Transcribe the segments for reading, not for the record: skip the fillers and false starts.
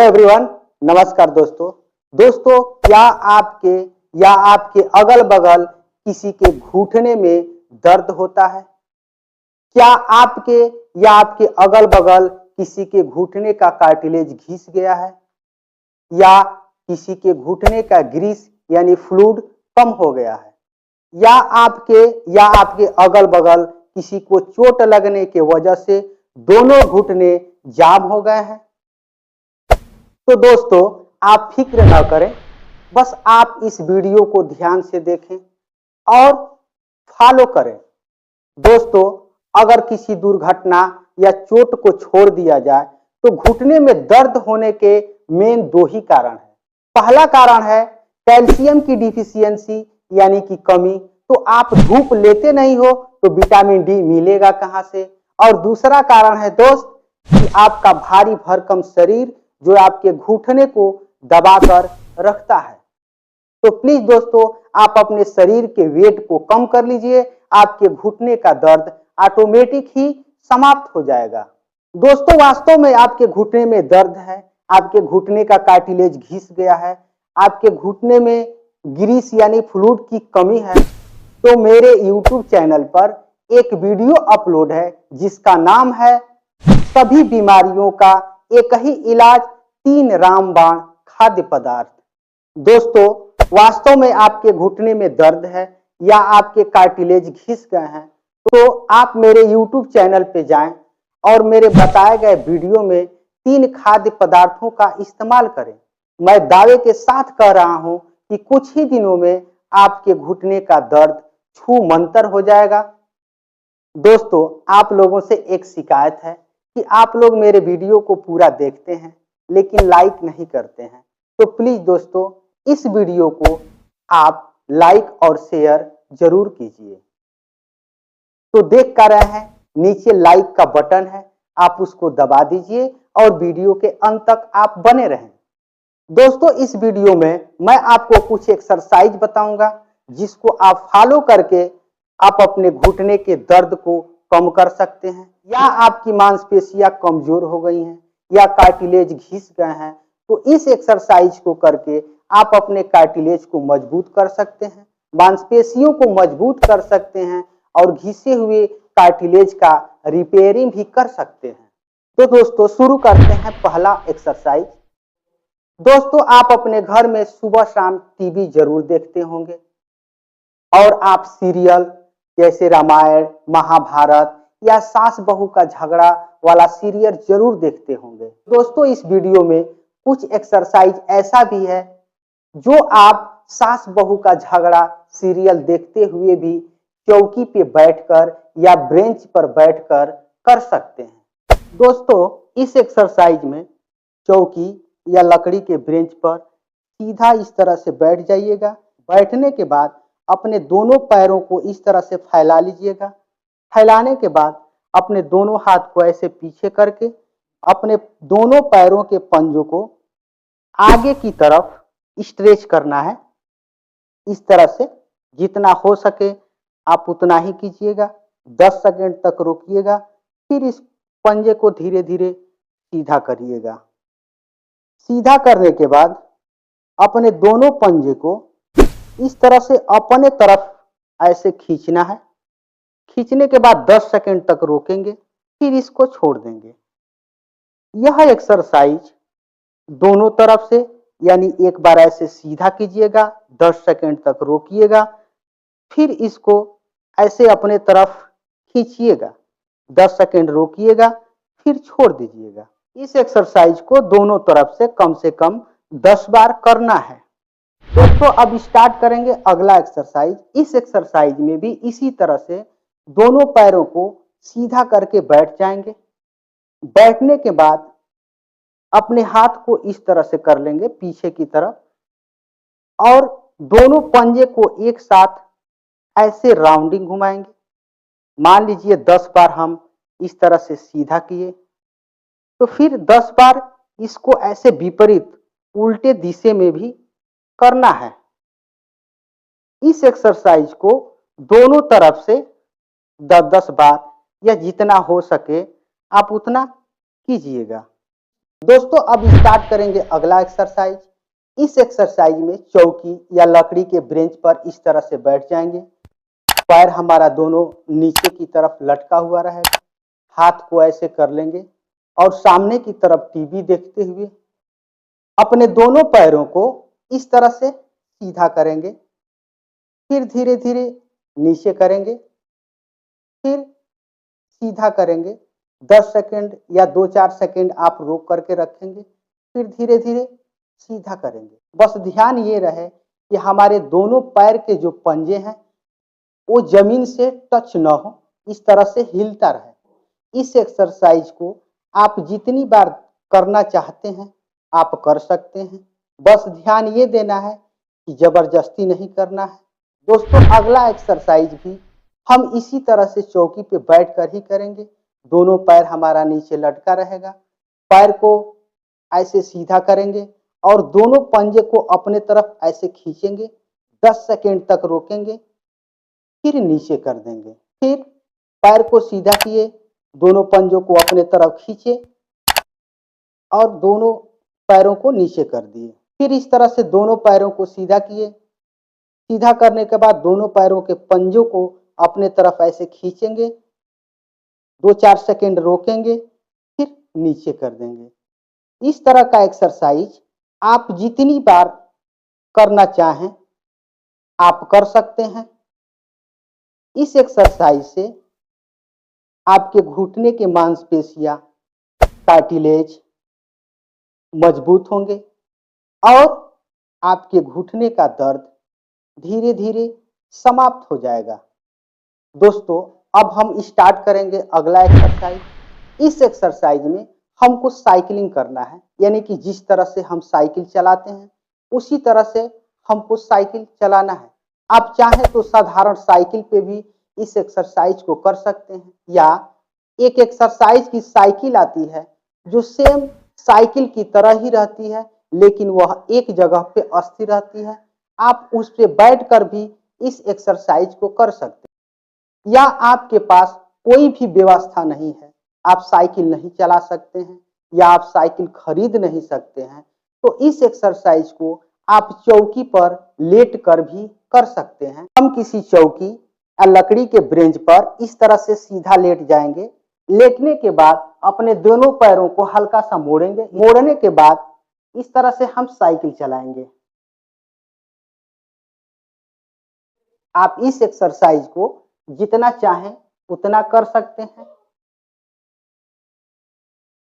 Hello everyone, नमस्कार दोस्तों। क्या आपके या आपके अगल बगल किसी के घुटने में दर्द होता है? क्या आपके या आपके अगल बगल किसी के घुटने का कार्टिलेज घिस गया है या किसी के घुटने का ग्रीस यानी फ्लूइड कम हो गया है या आपके अगल बगल किसी को चोट लगने के वजह से दोनों घुटने जाम हो गए हैं? तो दोस्तों, आप फिक्र न करें, बस आप इस वीडियो को ध्यान से देखें और फॉलो करें। दोस्तों, अगर किसी दुर्घटना या चोट को छोड़ दिया जाए तो घुटने में दर्द होने के मेन दो ही कारण हैं। पहला कारण है कैल्शियम की डिफिशियंसी यानी कि कमी। तो आप धूप लेते नहीं हो तो विटामिन डी मिलेगा कहां से? और दूसरा कारण है दोस्त कि आपका भारी भरकम शरीर जो आपके घुटने को दबाकर रखता है। तो प्लीज दोस्तों, आप अपने शरीर के वेट को कम कर लीजिए, आपके घुटने का दर्द ऑटोमेटिक ही समाप्त हो जाएगा। दोस्तों, वास्तव में आपके घुटने में दर्द है, आपके घुटने का कार्टिलेज घिस गया है, आपके घुटने में ग्रीस यानी फ्लूइड की कमी है, तो मेरे YouTube चैनल पर एक वीडियो अपलोड है जिसका नाम है सभी बीमारियों का एक ही इलाज, 3 रामबाण खाद्य पदार्थ। दोस्तों, वास्तव में आपके घुटने में दर्द है या आपके कार्टिलेज घिस गए हैं तो आप मेरे YouTube चैनल पे जाएं और मेरे बताए गए वीडियो में 3 खाद्य पदार्थों का इस्तेमाल करें। मैं दावे के साथ कह रहा हूं कि कुछ ही दिनों में आपके घुटने का दर्द छू मंतर हो जाएगा। दोस्तों, आप लोगों से एक शिकायत है कि आप लोग मेरे वीडियो को पूरा देखते हैं लेकिन लाइक नहीं करते हैं। तो प्लीज दोस्तों, इस वीडियो को आप लाइक और शेयर जरूर कीजिए। तो देख कर रहे हैं, नीचे लाइक का बटन है, आप उसको दबा दीजिए और वीडियो के अंत तक आप बने रहें। दोस्तों, इस वीडियो में मैं आपको कुछ एक्सरसाइज बताऊंगा जिसको आप फॉलो करके आप अपने घुटने के दर्द को कम कर सकते हैं। या आपकी मांसपेशियां कमजोर हो गई हैं या कार्टिलेज घिस गए हैं तो इस एक्सरसाइज को करके आप अपने कार्टिलेज को मजबूत कर सकते हैं, मांसपेशियों को मजबूत कर सकते हैं और घिसे हुए कार्टिलेज का रिपेयरिंग भी कर सकते हैं। तो दोस्तों, शुरू करते हैं पहला एक्सरसाइज। दोस्तों, आप अपने घर में सुबह शाम टीवी जरूर देखते होंगे और आप सीरियल जैसे रामायण, महाभारत या सास बहू का झगड़ा वाला सीरियल जरूर देखते होंगे। दोस्तों, इस वीडियो में कुछ एक्सरसाइज ऐसा भी है जो आप सास बहू का झगड़ा सीरियल देखते हुए भी चौकी पे बैठकर या ब्रेंच पर बैठकर कर सकते हैं। दोस्तों, इस एक्सरसाइज में चौकी या लकड़ी के ब्रेंच पर सीधा इस तरह से बैठ जाइएगा। बैठने के बाद अपने दोनों पैरों को इस तरह से फैला लीजिएगा। फैलाने के बाद अपने दोनों हाथ को ऐसे पीछे करके अपने दोनों पैरों के पंजों को आगे की तरफ स्ट्रेच करना है। इस तरह से जितना हो सके आप उतना ही कीजिएगा। 10 सेकंड तक रोकिएगा, फिर इस पंजे को धीरे धीरे सीधा करिएगा। सीधा करने के बाद अपने दोनों पंजे को इस तरह से अपने तरफ ऐसे खींचना है। खींचने के बाद 10 सेकंड तक रोकेंगे, फिर इसको छोड़ देंगे। यह एक्सरसाइज दोनों तरफ से यानी एक बार ऐसे सीधा कीजिएगा, 10 सेकंड तक रोकिएगा, फिर इसको ऐसे अपने तरफ खींचिएगा, 10 सेकंड रोकिएगा, फिर छोड़ दीजिएगा। इस एक्सरसाइज को दोनों तरफ से कम 10 बार करना है। दोस्तों, अब स्टार्ट करेंगे अगला एक्सरसाइज। इस एक्सरसाइज में भी इसी तरह से दोनों पैरों को सीधा करके बैठ जाएंगे। बैठने के बाद अपने हाथ को इस तरह से कर लेंगे पीछे की तरफ और दोनों पंजे को एक साथ ऐसे राउंडिंग घुमाएंगे। मान लीजिए 10 बार हम इस तरह से सीधा किए तो फिर 10 बार इसको ऐसे विपरीत उल्टे दिशा में भी करना है। इस एक्सरसाइज को दोनों तरफ से 10-10 बार या जितना हो सके आप उतना कीजिएगा। दोस्तों अब स्टार्ट करेंगे अगला एक्सरसाइज। इस एक्सरसाइज में चौकी या लकड़ी के ब्रेंच पर इस तरह से बैठ जाएंगे। पैर हमारा दोनों नीचे की तरफ लटका हुआ रहेगा। हाथ को ऐसे कर लेंगे और सामने की तरफ टीवी देखते हुए अपने दोनों पैरों को इस तरह से सीधा करेंगे। फिर धीरे धीरे नीचे करेंगे, फिर सीधा करेंगे। 10 सेकंड या 2-4 सेकंड आप रोक करके रखेंगे, फिर धीरे धीरे सीधा करेंगे। बस ध्यान ये रहे कि हमारे दोनों पैर के जो पंजे हैं वो जमीन से टच न हो, इस तरह से हिलता रहे। इस एक्सरसाइज को आप जितनी बार करना चाहते हैं आप कर सकते हैं। बस ध्यान ये देना है कि जबरदस्ती नहीं करना है। दोस्तों अगला एक्सरसाइज भी हम इसी तरह से चौकी पे बैठ कर ही करेंगे। दोनों पैर हमारा नीचे लटका रहेगा। पैर को ऐसे सीधा करेंगे और दोनों पंजे को अपने तरफ ऐसे खींचेंगे। 10 सेकंड तक रोकेंगे, फिर नीचे कर देंगे। फिर पैर को सीधा किए, दोनों पंजों को अपने तरफ खींचे और दोनों पैरों को नीचे कर दिए। फिर इस तरह से दोनों पैरों को सीधा किए। सीधा करने के बाद दोनों पैरों के पंजों को अपने तरफ ऐसे खींचेंगे, 2-4 सेकंड रोकेंगे, फिर नीचे कर देंगे। इस तरह का एक्सरसाइज आप जितनी बार करना चाहें आप कर सकते हैं। इस एक्सरसाइज से आपके घुटने के मांसपेशियां, कार्टिलेज मजबूत होंगे और आपके घुटने का दर्द धीरे धीरे समाप्त हो जाएगा। दोस्तों अब हम स्टार्ट करेंगे अगला एक्सरसाइज। इस एक्सरसाइज में हमको साइकिलिंग करना है, यानी कि जिस तरह से हम साइकिल चलाते हैं उसी तरह से हमको साइकिल चलाना है। आप चाहें तो साधारण साइकिल पे भी इस एक्सरसाइज को कर सकते हैं, या एक एक्सरसाइज की साइकिल आती है जो सेम साइकिल की तरह ही रहती है लेकिन वह एक जगह पे स्थिर रहती है। आप उस पे बैठकर भी इस एक्सरसाइज को कर सकते हैं। या आपके पास कोई भी व्यवस्था नहीं है, आप साइकिल नहीं चला सकते हैं या आप साइकिल खरीद नहीं सकते हैं, तो इस एक्सरसाइज को आप चौकी पर लेट कर भी कर सकते हैं। हम किसी चौकी या लकड़ी के ब्रेंच पर इस तरह से सीधा लेट जाएंगे। लेटने के बाद अपने दोनों पैरों को हल्का सा मोड़ेंगे। मोड़ने के बाद इस तरह से हम साइकिल चलाएंगे। आप इस एक्सरसाइज को जितना चाहें उतना कर सकते हैं।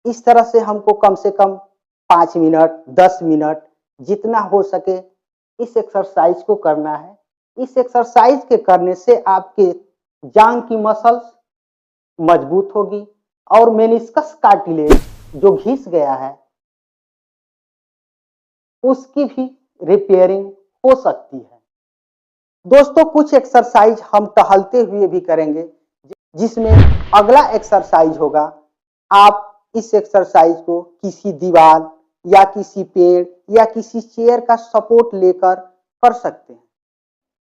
इस तरह से हमको कम से कम 5 मिनट 10 मिनट जितना हो सके इस एक्सरसाइज को करना है। इस एक्सरसाइज के करने से आपके जांग की मसल्स मजबूत होगी और मेनिस्कस कार्टिलेज जो घिस गया है उसकी भी रिपेयरिंग हो सकती है। दोस्तों कुछ एक्सरसाइज हम टहलते हुए भी करेंगे, जिसमें अगला एक्सरसाइज होगा। आप इस एक्सरसाइज को किसी दीवार या किसी पेड़ या किसी चेयर का सपोर्ट लेकर कर सकते हैं।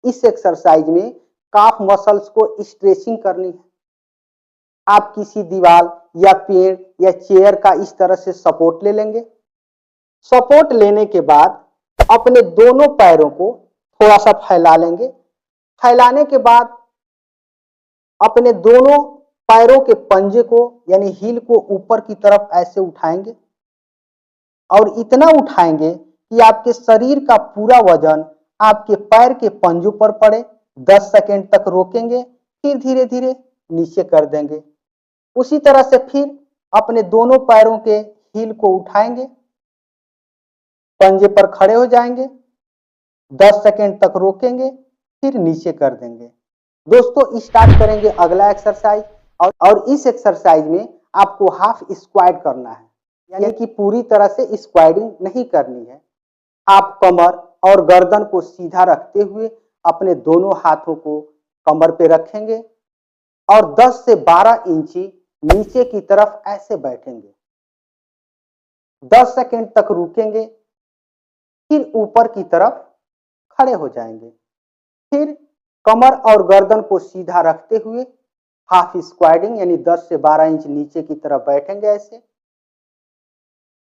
इस एक्सरसाइज में काफ मसल्स को स्ट्रेचिंग करनी है। आप किसी दीवार या पेड़ या चेयर का इस तरह से सपोर्ट ले लेंगे। सपोर्ट लेने के बाद अपने दोनों पैरों को थोड़ा सा फैला लेंगे। फैलाने के बाद अपने दोनों पैरों के पंजे को यानी हील को ऊपर की तरफ ऐसे उठाएंगे और इतना उठाएंगे कि आपके शरीर का पूरा वजन आपके पैर के पंजों पर पड़े। 10 सेकंड तक रोकेंगे, फिर धीरे धीरे नीचे कर देंगे। उसी तरह से फिर अपने दोनों पैरों के हील को उठाएंगे, पंजे पर खड़े हो जाएंगे, 10 सेकंड तक रोकेंगे, फिर नीचे कर देंगे। दोस्तों स्टार्ट करेंगे अगला एक्सरसाइज और इस एक्सरसाइज में आपको हाफ स्क्वाट करना है, यानी कि पूरी तरह से स्क्वाटिंग नहीं करनी है। आप कमर और गर्दन को सीधा रखते हुए अपने दोनों हाथों को कमर पे रखेंगे और 10 से 12 इंची नीचे की तरफ ऐसे बैठेंगे। 10 सेकंड तक रुकेंगे, फिर ऊपर की तरफ खड़े हो जाएंगे। फिर कमर और गर्दन को सीधा रखते हुए हाफ स्क्वाटिंग यानी 10 से 12 इंच नीचे की तरफ बैठेंगे ऐसे।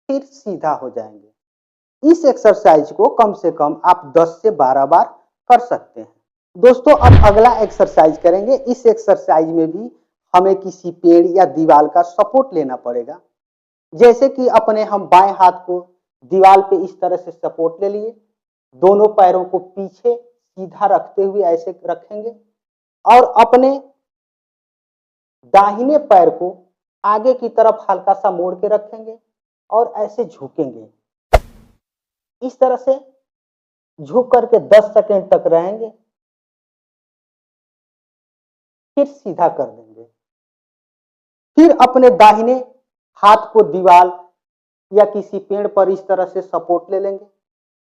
फिर सीधा हो जाएंगे। इस एक्सरसाइज को कम से कम आप 10 से 12 बार कर सकते हैं। दोस्तों अब अगला एक्सरसाइज करेंगे। इस एक्सरसाइज में भी हमें किसी पेड़ या दीवार का सपोर्ट लेना पड़ेगा। जैसे कि अपने हम बाएं हाथ को दीवार पे इस तरह से सपोर्ट ले लिए, दोनों पैरों को पीछे सीधा रखते हुए ऐसे रखेंगे और अपने दाहिने पैर को आगे की तरफ हल्का सा मोड़ के रखेंगे और ऐसे झुकेंगे। इस तरह से झुक करके 10 सेकंड तक रहेंगे, फिर सीधा कर देंगे। फिर अपने दाहिने हाथ को दीवार या किसी पेड़ पर इस तरह से सपोर्ट ले लेंगे।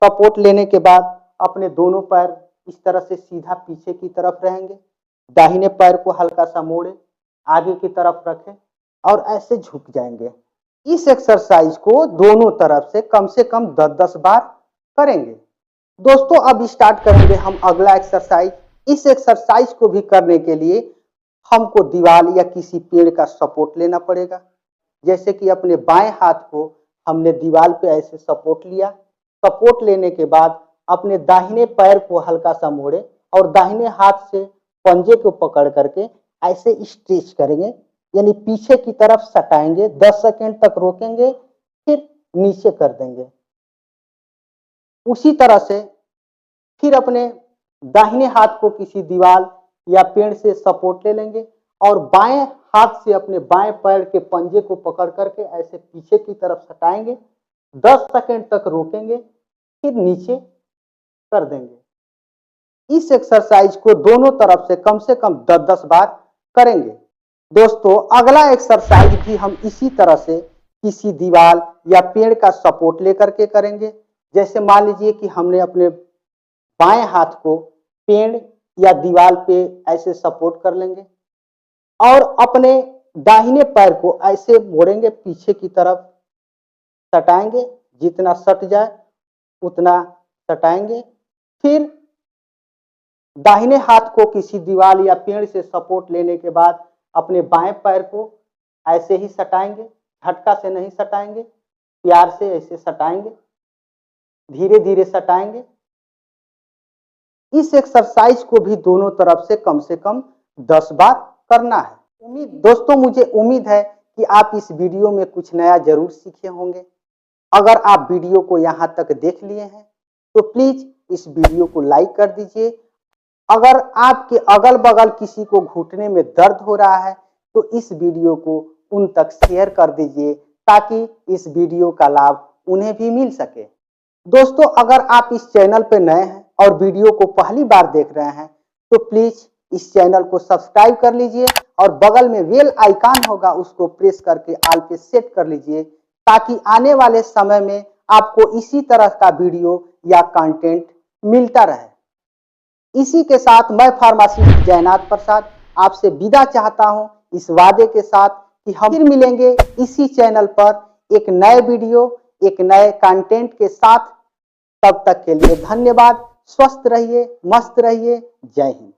सपोर्ट लेने के बाद अपने दोनों पैर इस तरह से सीधा पीछे की तरफ रहेंगे, दाहिने पैर को हल्का सा मोड़े, आगे की तरफ रखें और ऐसे झुक जाएंगे। इस एक्सरसाइज को दोनों तरफ से कम 10-10 बार करेंगे। दोस्तों अब स्टार्ट करेंगे हम अगला एक्सरसाइज। इस एक्सरसाइज को भी करने के लिए हमको दीवार या किसी पेड़ का सपोर्ट लेना पड़ेगा। जैसे कि अपने बाएं हाथ को हमने दीवार पे ऐसे सपोर्ट लिया। सपोर्ट लेने के बाद अपने दाहिने पैर को हल्का सा मोड़े और दाहिने हाथ से पंजे को पकड़ करके ऐसे स्ट्रेच करेंगे, यानी पीछे की तरफ सटाएंगे। 10 सेकंड तक रोकेंगे, फिर नीचे कर देंगे। उसी तरह से फिर अपने दाहिने हाथ को किसी दीवार या पेड़ से सपोर्ट ले लेंगे और बाएं हाथ से अपने बाएं पैर के पंजे को पकड़ करके ऐसे पीछे की तरफ सटाएंगे। 10 सेकंड तक रोकेंगे, फिर नीचे कर देंगे। इस एक्सरसाइज को दोनों तरफ से कम 10-10 बार करेंगे। दोस्तों अगला एक्सरसाइज भी हम इसी तरह से किसी दीवार या पेड़ का सपोर्ट लेकर के करेंगे। जैसे मान लीजिए कि हमने अपने बाएं हाथ को पेड़ या दीवार पे ऐसे सपोर्ट कर लेंगे और अपने दाहिने पैर को ऐसे मोड़ेंगे, पीछे की तरफ सटाएंगे, जितना सट जाए उतना सटाएंगे। फिर दाहिने हाथ को किसी दीवार या पेड़ से सपोर्ट लेने के बाद अपने बाएं पैर को ऐसे ही सटाएंगे, झटका से नहीं सटाएंगे, प्यार से ऐसे सटाएंगे, धीरे धीरे सटाएंगे। इस एक्सरसाइज को भी दोनों तरफ से कम 10 बार करना है। दोस्तों मुझे उम्मीद है कि आप इस वीडियो में कुछ नया जरूर सीखे होंगे। अगर आप वीडियो को यहाँ तक देख लिए हैं तो प्लीज इस वीडियो को लाइक कर दीजिए। अगर आपके अगल बगल किसी को घुटने में दर्द हो रहा है तो इस वीडियो को उन तक शेयर कर दीजिए ताकि इस वीडियो का लाभ उन्हें भी मिल सके। दोस्तों अगर आप इस चैनल पर नए हैं और वीडियो को पहली बार देख रहे हैं तो प्लीज इस चैनल को सब्सक्राइब कर लीजिए और बगल में बेल आइकन होगा उसको प्रेस करके ऑल पे सेट कर लीजिए ताकि आने वाले समय में आपको इसी तरह का वीडियो या कंटेंट मिलता रहे। इसी के साथ मैं फार्मासिस्ट जयनाथ प्रसाद आपसे विदा चाहता हूं इस वादे के साथ कि हम फिर मिलेंगे इसी चैनल पर एक नए वीडियो एक नए कंटेंट के साथ। तब तक के लिए धन्यवाद। स्वस्थ रहिए, मस्त रहिए। जय हिंद।